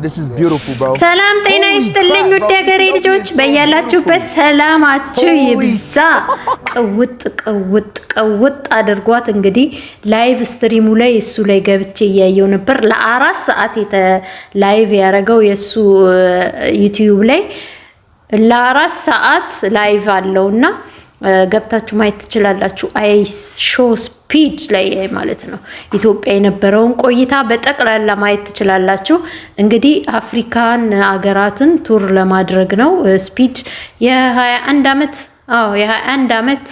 This is beautiful, bro. ሰላም ጤና ይስጥልኝ ውድ ሀገሬ ልጆች በያላችሁበት ሰላማችሁ ይብዛ። ቀውጥ አድርጓት እንግዲህ ላይቭ ስትሪሙ ላይ እሱ ላይ ገብቼ እያየው ነበር። ለ4 ሰዓት ላይቭ ያረጋው የሱ ዩቲዩብ ላይ ለ4 ሰዓት ላይቭ አለውና ገብታችሁ ማየት ትችላላችሁ። አይ ሾው ስፒድ ላይ ማለት ነው ኢትዮጵያ የነበረውን ቆይታ በጠቅላላ ማየት ትችላላችሁ። እንግዲህ አፍሪካን አገራትን ቱር ለማድረግ ነው። ስፒድ የ21 ዓመት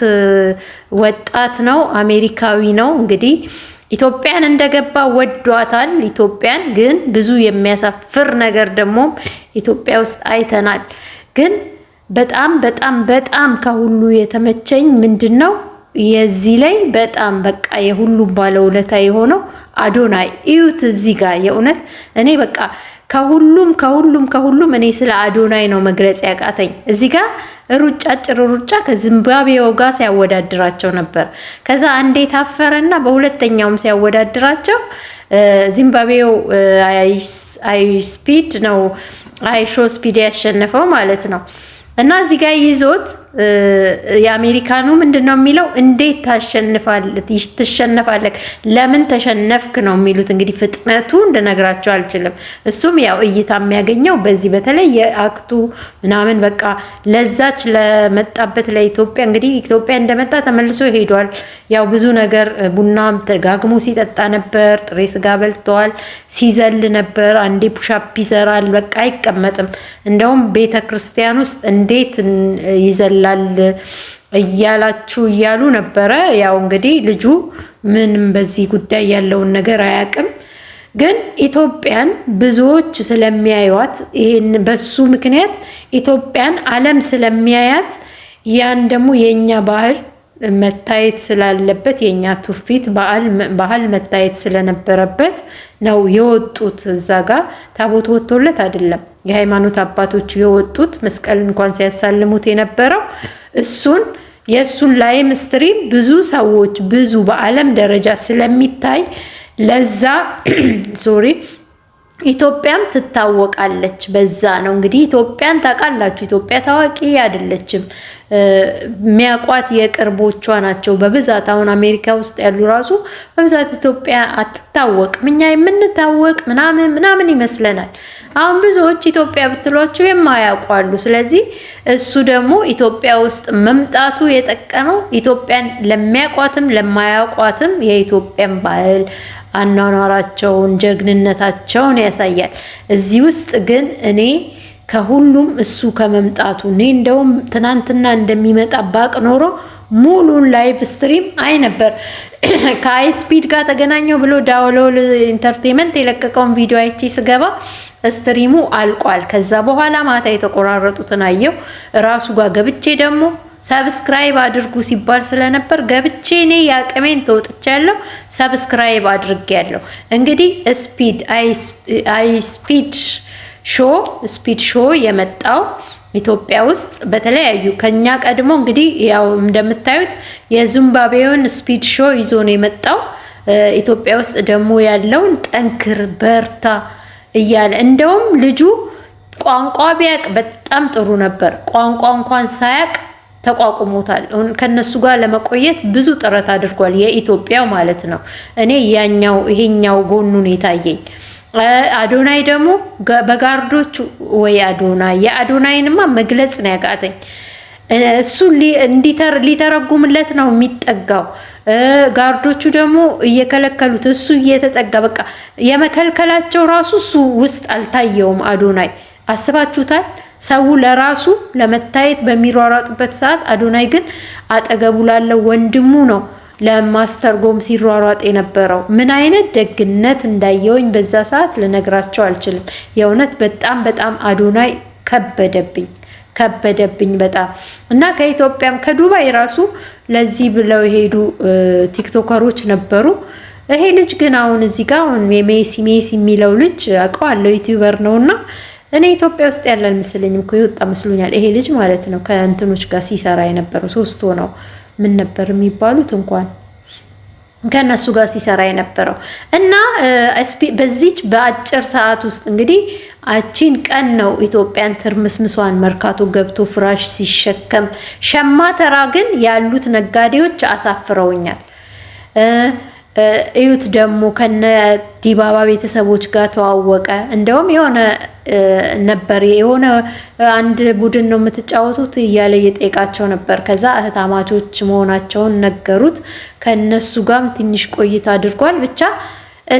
ወጣት ነው፣ አሜሪካዊ ነው። እንግዲህ ኢትዮጵያን እንደገባ ወዷታል። ኢትዮጵያን ግን ብዙ የሚያሳፍር ነገር ደግሞ ኢትዮጵያ ውስጥ አይተናል። ግን በጣም ከሁሉ የተመቸኝ ምንድነው የዚህ ላይ በጣም በቃ የሁሉም ባለውለታ የሆነው አዶናይ እዩት። እዚህ ጋር የእውነት እኔ በቃ ከሁሉም እኔ ስለ አዶናይ ነው መግለጽ ያቃተኝ። እዚህ ጋር ሩጫ ከዚምባብዌው ጋር ሲያወዳድራቸው ነበር። ከዛ አንዴ ታፈረና በሁለተኛውም ሲያወዳድራቸው ዚምባብዌው አይ ሾው ስፒድ ያሸነፈው ማለት ነው። እና እዚህ ጋር ይዞት የአሜሪካኑ ምንድነው የሚለው እንዴት ትሸነፋለህ ለምን ተሸነፍክ ነው የሚሉት። እንግዲህ ፍጥነቱ እንደነግራቸው አልችልም። እሱም ያው እይታ የሚያገኘው በዚህ በተለይ የአክቱ ምናምን በቃ ለዛች ለመጣበት ለኢትዮጵያ እንግዲህ ኢትዮጵያ እንደመጣ ተመልሶ ሄዷል። ያው ብዙ ነገር ቡናም ተጋግሞ ሲጠጣ ነበር፣ ጥሬ ስጋ በልተዋል፣ ሲዘል ነበር፣ አንዴ ፑሻፕ ይሰራል፣ በቃ አይቀመጥም። እንደውም ቤተክርስቲያን ውስጥ እንዴት ይዘላል እያሉ ነበረ። ያው እንግዲህ ልጁ ምንም በዚህ ጉዳይ ያለውን ነገር አያውቅም። ግን ኢትዮጵያን ብዙዎች ስለሚያዩት ይሄን በሱ ምክንያት ኢትዮጵያን ዓለም ስለሚያያት ያን ደግሞ የኛ ባህል መታየት ስላለበት የኛ ትውፊት ባህል መታየት ስለነበረበት ነው የወጡት። እዛ ጋር ታቦት ወጥቶለት አይደለም የሃይማኖት አባቶች የወጡት መስቀል እንኳን ሲያሳልሙት የነበረው እሱን የሱን ላይም ስትሪም ብዙ ሰዎች ብዙ በዓለም ደረጃ ስለሚታይ ለዛ ኢትዮጵያም ትታወቃለች። በዛ ነው እንግዲህ ኢትዮጵያን ታውቃላችሁ። ኢትዮጵያ ታዋቂ አይደለችም። የሚያውቋት የቅርቦቿ ናቸው በብዛት። አሁን አሜሪካ ውስጥ ያሉ ራሱ በብዛት ኢትዮጵያ አትታወቅም። እኛ የምንታወቅ ምናምን ይመስለናል። አሁን ብዙዎች ኢትዮጵያ ብትሏቸው የማያውቋሉ። ስለዚህ እሱ ደግሞ ኢትዮጵያ ውስጥ መምጣቱ የጠቀመው ኢትዮጵያን ለሚያውቋትም ለማያውቋትም የኢትዮጵያን ባህል አኗኗራቸውን ጀግንነታቸውን ያሳያል። እዚህ ውስጥ ግን እኔ ከሁሉም እሱ ከመምጣቱ እኔ እንደውም ትናንትና እንደሚመጣ ባቅ ኖሮ ሙሉን ላይቭ ስትሪም አይ ነበር። ከአይ ስፒድ ጋር ተገናኘው ብሎ ዳውንሎድ ኢንተርቴይንመንት የለቀቀውን ቪዲዮ አይቼ ስገባ ስትሪሙ አልቋል። ከዛ በኋላ ማታ የተቆራረጡትን አየው። ራሱ ጋር ገብቼ ደግሞ ሰብስክራይብ አድርጉ ሲባል ስለነበር ገብቼ እኔ ያቀመን ተወጥቻለሁ። ሰብስክራይብ አድርጌያለሁ። እንግዲህ ስፒድ ሾው የመጣው ኢትዮጵያ ውስጥ በተለያዩ ከኛ ቀድሞ እንግዲህ ያው እንደምታዩት የዚምባብዌውን ስፒድ ሾው ይዞ ነው የመጣው። ኢትዮጵያ ውስጥ ደግሞ ያለውን ጠንክር በርታ እያለ እንደውም ልጁ ቋንቋ ቢያቅ በጣም ጥሩ ነበር። ቋንቋ እንኳን ሳያቅ ተቋቁሞታል። ከነሱ ጋር ለመቆየት ብዙ ጥረት አድርጓል። የኢትዮጵያው ማለት ነው። እኔ ይሄኛው ጎኑን የታየኝ አዶናይ ደግሞ በጋርዶቹ የአዶናይንማ መግለጽ ነው ያቃተኝ። እሱ ሊተረጉምለት ነው የሚጠጋው። ጋርዶቹ ደግሞ እየከለከሉት እሱ እየተጠጋ በቃ የመከልከላቸው ራሱ እሱ ውስጥ አልታየውም። አዶናይ አስባችሁታል? ሰው ለራሱ ለመታየት በሚሯሯጥበት ሰዓት አዶናይ ግን አጠገቡ ላለው ወንድሙ ነው ለማስተርጎም ሲሯሯጥ የነበረው። ምን አይነት ደግነት እንዳየውኝ በዛ ሰዓት ልነግራቸው አልችልም። የእውነት በጣም አዶናይ ከበደብኝ በጣም። እና ከኢትዮጵያም ከዱባይ ራሱ ለዚህ ብለው የሄዱ ቲክቶከሮች ነበሩ። ይሄ ልጅ ግን አሁን እዚህ ጋር ሜሲ የሚለው ልጅ አውቀዋለሁ፣ ዩቲዩበር ነውና እኔ ኢትዮጵያ ውስጥ ያለ አልመስለኝም እኮ የወጣ መስሎኛል። ይሄ ልጅ ማለት ነው ከእንትኖች ጋር ሲሰራ የነበረው 3 ሆነው ምን ነበር የሚባሉት እንኳን ከነሱ ጋር ሲሰራ የነበረው እና በዚች በአጭር ሰዓት ውስጥ እንግዲህ አቺን ቀን ነው ኢትዮጵያን ትርምስምሷን መርካቶ ገብቶ ፍራሽ ሲሸከም። ሸማተራ ግን ያሉት ነጋዴዎች አሳፍረውኛል። እዩት ደግሞ ከነ ዲባባ ቤተሰቦች ጋር ተዋወቀ። እንደውም የሆነ ነበር የሆነ አንድ ቡድን ነው የምትጫወቱት እያለ እየጠየቃቸው ነበር። ከዛ እህታማቾች መሆናቸውን ነገሩት። ከነሱ ጋርም ትንሽ ቆይታ አድርጓል። ብቻ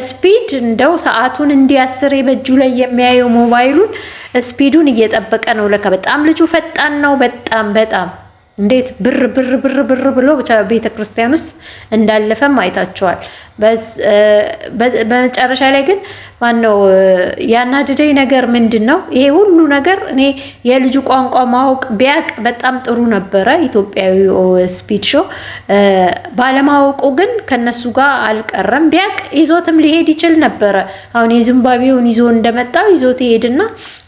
ስፒድ እንደው ሰዓቱን እንዲያስር በእጁ ላይ የሚያየው ሞባይሉን ስፒዱን እየጠበቀ ነው። ለካ በጣም ልጁ ፈጣን ነው። በጣም እንዴት ብር ብር ብር ብር ብሎ ብቻ ቤተክርስቲያን ውስጥ እንዳለፈም አይታቸዋል። በመጨረሻ ላይ ግን ማነው ያናደደኝ ነገር ምንድነው? ይሄ ሁሉ ነገር እኔ የልጁ ቋንቋ ማወቅ ቢያቅ በጣም ጥሩ ነበረ። ኢትዮጵያዊ ስፒድ ሾው ባለማወቁ ግን ከነሱ ጋር አልቀረም። ቢያቅ ይዞትም ሊሄድ ይችል ነበረ። አሁን የዚምባብዌውን ይዞ እንደመጣው ይዞት ይሄድና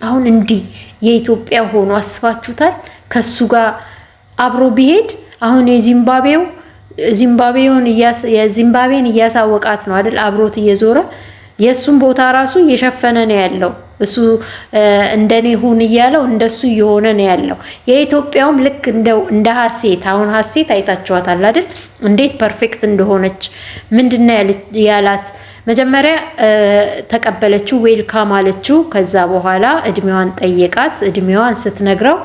አሁን እንዲህ የኢትዮጵያ ሆኖ አስባችሁታል? ከሱ ጋር አብሮ ቢሄድ አሁን የዚምባብዌን እያሳወቃት ነው አይደል? አብሮት እየዞረ የሱን ቦታ ራሱ እየሸፈነ ነው ያለው። እሱ እንደኔ ሁን እያለው እንደሱ እየሆነ ነው ያለው። የኢትዮጵያውም ልክ እንደ ሀሴት አሁን ሀሴት አይታችኋታል አይደል? እንዴት ፐርፌክት እንደሆነች ምንድነው ያላት? መጀመሪያ ተቀበለችው፣ ዌልካም አለችው። ከዛ በኋላ እድሜዋን ጠየቃት። እድሜዋን ስትነግረው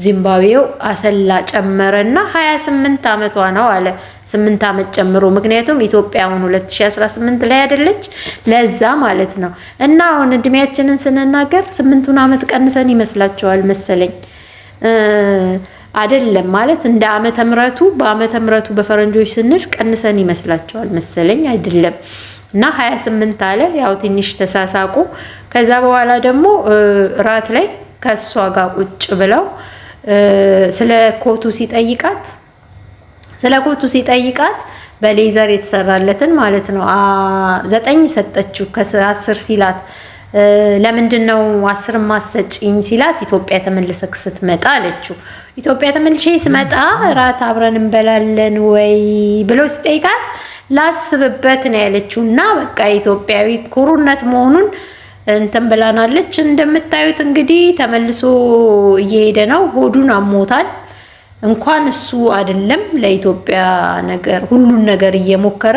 ዚምባብዌው አሰላ ጨመረና 28 ዓመቷ ነው አለ። 8 ዓመት ጨምሮ፣ ምክንያቱም ኢትዮጵያ አሁን 2018 ላይ አይደለች፣ ለዛ ማለት ነው። እና አሁን እድሜያችንን ስንናገር 8ቱን ዓመት ቀንሰን ይመስላችኋል መሰለኝ። አይደለም ማለት እንደ ዓመተ ምሕረቱ በዓመተ ምሕረቱ በፈረንጆች ስንል ቀንሰን ይመስላችኋል መሰለኝ። አይደለም እና 28 አለ። ያው ትንሽ ተሳሳቁ። ከዛ በኋላ ደግሞ ራት ላይ ከሷ ጋር ቁጭ ብለው ስለ ኮቱ ሲጠይቃት በሌዘር የተሰራለትን ማለት ነው 9 ሰጠችው ከ10 ሲላት ለምንድነው 10 ማሰጪኝ ሲላት ኢትዮጵያ ተመልሰክ ስትመጣ አለችው። ኢትዮጵያ ተመልሼ ስመጣ ራት አብረን እንበላለን ወይ ብሎ ሲጠይቃት ላስብበት ነው ያለችው። እና በቃ ኢትዮጵያዊ ኩሩነት መሆኑን እንትን ብላናለች። እንደምታዩት እንግዲህ ተመልሶ እየሄደ ነው። ሆዱን አሞታል። እንኳን እሱ አይደለም ለኢትዮጵያ ነገር ሁሉን ነገር እየሞከረ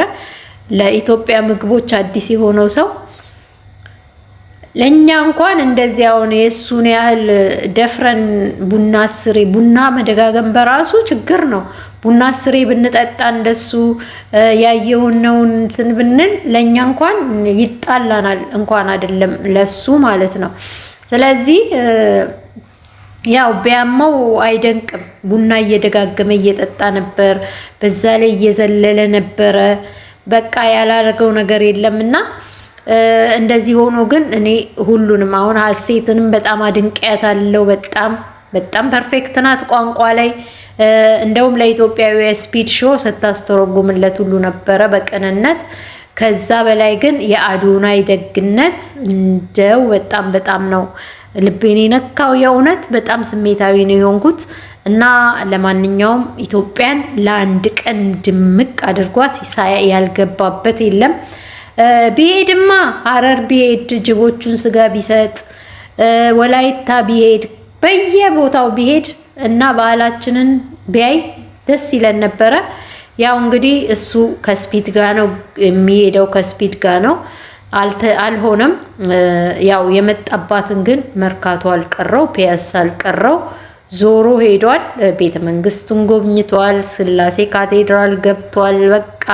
ለኢትዮጵያ ምግቦች አዲስ የሆነው ሰው ለኛ እንኳን እንደዚህ አሁን የሱን ያህል ደፍረን ቡና መደጋገም በራሱ ችግር ነው። ቡና 10 ብንጠጣ እንደሱ ያየውን ነው እንትን ብንል ለኛ እንኳን ይጣላናል፣ እንኳን አይደለም ለሱ ማለት ነው። ስለዚህ ያው ቢያመው አይደንቅም። ቡና እየደጋገመ እየጠጣ ነበር፣ በዛ ላይ እየዘለለ ነበረ። በቃ ያላረገው ነገር የለምና እንደዚህ ሆኖ ግን እኔ ሁሉንም አሁን ሀሴትንም በጣም አድንቄያታለሁ። በጣም ፐርፌክት ናት ቋንቋ ላይ። እንደውም ለኢትዮጵያዊ ስፒድ ሾው ስታስተረጉምለት ሁሉ ነበረ በቅንነት። ከዛ በላይ ግን የአዶናይ ደግነት እንደው በጣም ነው ልቤን የነካው። የእውነት በጣም ስሜታዊ ነው የሆንኩት። እና ለማንኛውም ኢትዮጵያን ለአንድ ቀን ድምቅ አድርጓት ያልገባበት የለም። ቢሄድማ ሀረር ቢሄድ ጅቦቹን ስጋ ቢሰጥ፣ ወላይታ ቢሄድ፣ በየቦታው ቢሄድ እና ባህላችንን ቢያይ ደስ ይለን ነበረ። ያው እንግዲህ እሱ ከስፒድ ጋር ነው የሚሄደው፣ ከስፒድ ጋር ነው። አልሆነም። ያው የመጣባትን ግን መርካቶ አልቀረው፣ ፒያሳ አልቀረው፣ ዞሮ ሄዷል። ቤተ መንግስቱን ጎብኝቷል። ስላሴ ካቴድራል ገብቷል። በቃ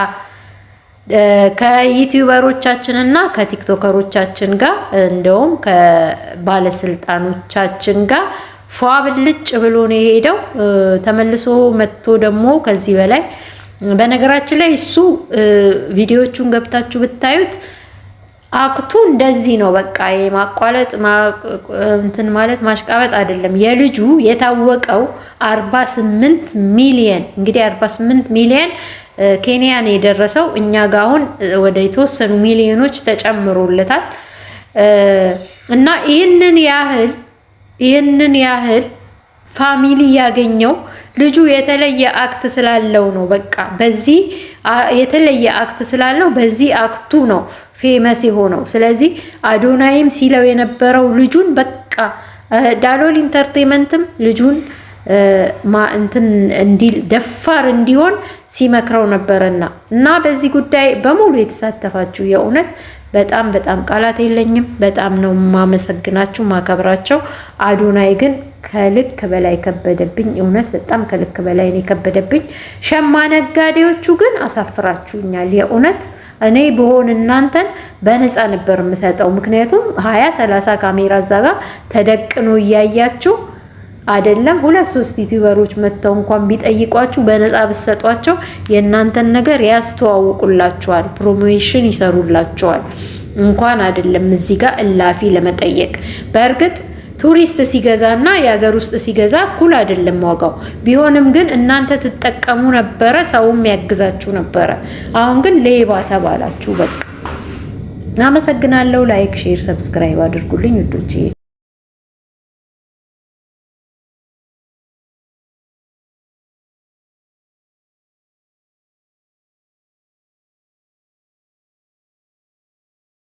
ከዩቲዩበሮቻችን እና ከቲክቶከሮቻችን ጋር እንደውም ከባለስልጣኖቻችን ጋር ፏ ብልጭ ብሎ ነው የሄደው። ተመልሶ መጥቶ ደግሞ ከዚህ በላይ በነገራችን ላይ እሱ ቪዲዮቹን ገብታችሁ ብታዩት አክቱ እንደዚህ ነው። በቃ የማቋለጥ እንትን ማለት ማሽቃበጥ አይደለም። የልጁ የታወቀው 48 ሚሊዮን እንግዲህ 48 ሚሊዮን ኬንያን የደረሰው እኛ ጋር አሁን ወደ የተወሰኑ ሚሊዮኖች ተጨምሮለታል። እና ይህንን ያህል ፋሚሊ ያገኘው ልጁ የተለየ አክት ስላለው ነው። በቃ በዚህ የተለየ አክት ስላለው በዚህ አክቱ ነው ፌመስ የሆነው። ስለዚህ አዶናይም ሲለው የነበረው ልጁን በቃ ዳሎል ኢንተርቴይንመንትም ልጁን እንትን እንዲል ደፋር እንዲሆን ሲመክረው ነበርና እና በዚህ ጉዳይ በሙሉ የተሳተፋችሁ የእውነት በጣም በጣም ቃላት የለኝም። በጣም ነው ማመሰግናችሁ ማከብራቸው። አዶናይ ግን ከልክ በላይ ከበደብኝ። እውነት በጣም ከልክ በላይ ነው ከበደብኝ። ሸማ ነጋዴዎቹ ግን አሳፍራችሁኛል። የእውነት እኔ በሆን እናንተን በነፃ ነበር የምሰጠው። ምክንያቱም 20-30 ካሜራ እዛ ጋር ተደቅኖ እያያችሁ አይደለም 2-3 ዩቲዩበሮች መተው እንኳን ቢጠይቋችሁ በነፃ ብትሰጧቸው የእናንተን ነገር ያስተዋውቁላችኋል፣ ፕሮሞሽን ይሰሩላችኋል። እንኳን አይደለም እዚህ ጋር እላፊ ለመጠየቅ። በእርግጥ ቱሪስት ሲገዛና የሀገር ውስጥ ሲገዛ እኩል አይደለም ዋጋው። ቢሆንም ግን እናንተ ትጠቀሙ ነበረ፣ ሰውም ያግዛችሁ ነበረ። አሁን ግን ሌባ ተባላችሁ። በቃ አመሰግናለሁ። ላይክ፣ ሼር፣ ሰብስክራይብ አድርጉልኝ ውዶቼ።